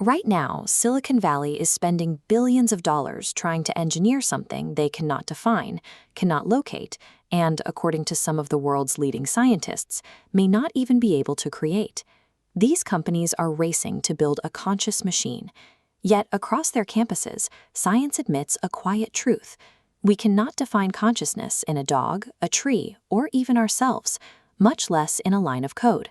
Right now, Silicon Valley is spending billions of dollars trying to engineer something they cannot define, cannot locate, and, according to some of the world's leading scientists, may not even be able to create. These companies are racing to build a conscious machine. Yet, across their campuses, science admits a quiet truth. We cannot define consciousness in a dog, a tree, or even ourselves, much less in a line of code.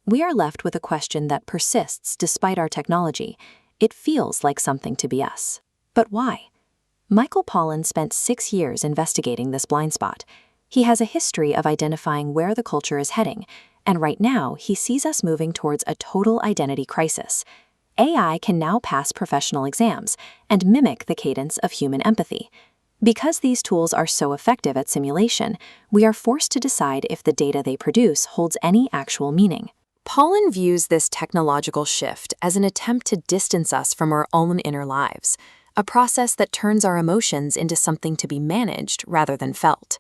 We are left with a question that persists despite our technology. It feels like something to be us. But why? Michael Pollan spent 6 years investigating this blind spot. He has a history of identifying where the culture is heading, and right now he sees us moving towards a total identity crisis. AI can now pass professional exams and mimic the cadence of human empathy. Because these tools are so effective at simulation, we are forced to decide if the data they produce holds any actual meaning. Pollan views this technological shift as an attempt to distance us from our own inner lives, a process that turns our emotions into something to be managed rather than felt.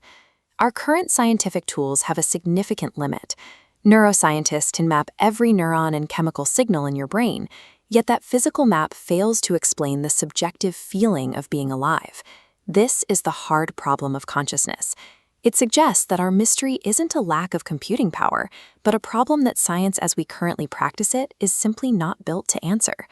Our current scientific tools have a significant limit. Neuroscientists can map every neuron and chemical signal in your brain, yet that physical map fails to explain the subjective feeling of being alive. This is the hard problem of consciousness. It suggests that our mystery isn't a lack of computing power, but a problem that science as we currently practice it is simply not built to answer.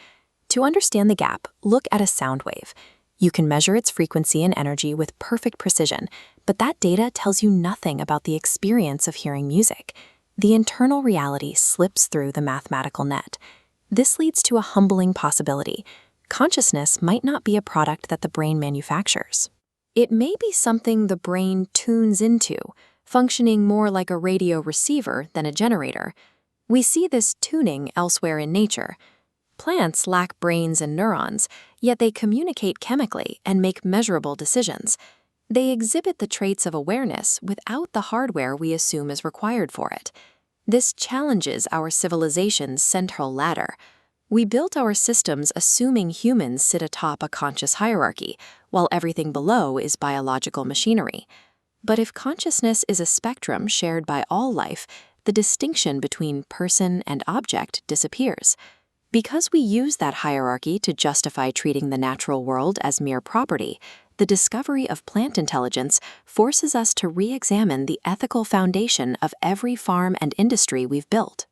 To understand the gap, look at a sound wave. You can measure its frequency and energy with perfect precision, but that data tells you nothing about the experience of hearing music. The internal reality slips through the mathematical net. This leads to a humbling possibility. Consciousness might not be a product that the brain manufactures. It may be something the brain tunes into, functioning more like a radio receiver than a generator. We see this tuning elsewhere in nature. Plants lack brains and neurons, yet they communicate chemically and make measurable decisions. They exhibit the traits of awareness without the hardware we assume is required for it. This challenges our civilization's central ladder. We built our systems assuming humans sit atop a conscious hierarchy, while everything below is biological machinery. But if consciousness is a spectrum shared by all life, the distinction between person and object disappears. Because we use that hierarchy to justify treating the natural world as mere property, the discovery of plant intelligence forces us to re-examine the ethical foundation of every farm and industry we've built.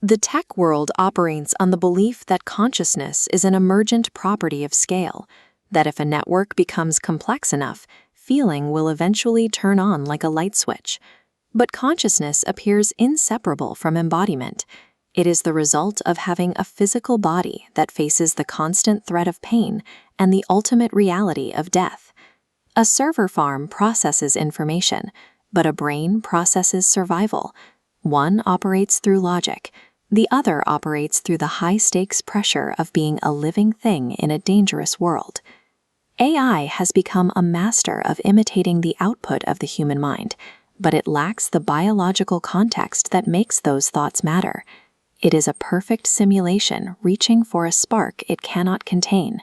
The tech world operates on the belief that consciousness is an emergent property of scale, that if a network becomes complex enough, feeling will eventually turn on like a light switch. But consciousness appears inseparable from embodiment. It is the result of having a physical body that faces the constant threat of pain and the ultimate reality of death. A server farm processes information, but a brain processes survival. One operates through logic. The other operates through the high-stakes pressure of being a living thing in a dangerous world. AI has become a master of imitating the output of the human mind, but it lacks the biological context that makes those thoughts matter. It is a perfect simulation reaching for a spark it cannot contain.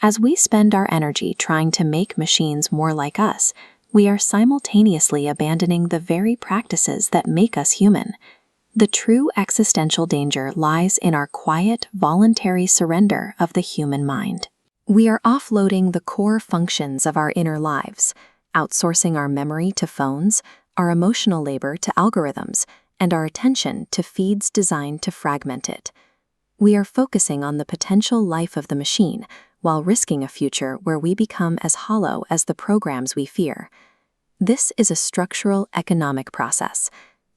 As we spend our energy trying to make machines more like us, we are simultaneously abandoning the very practices that make us human. The true existential danger lies in our quiet, voluntary surrender of the human mind. We are offloading the core functions of our inner lives, outsourcing our memory to phones, our emotional labor to algorithms, and our attention to feeds designed to fragment it. We are focusing on the potential life of the machine while risking a future where we become as hollow as the programs we fear. This is a structural economic process.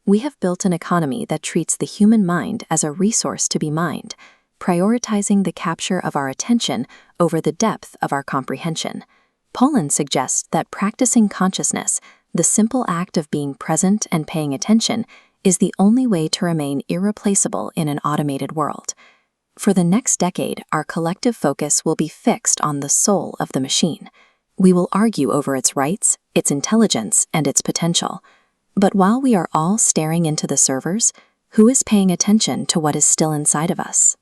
We have built an economy that treats the human mind as a resource to be mined, prioritizing the capture of our attention over the depth of our comprehension. Pollan suggests that practicing consciousness, the simple act of being present and paying attention, is the only way to remain irreplaceable in an automated world. For the next decade, our collective focus will be fixed on the soul of the machine. We will argue over its rights, its intelligence, and its potential. But while we are all staring into the servers, who is paying attention to what is still inside of us?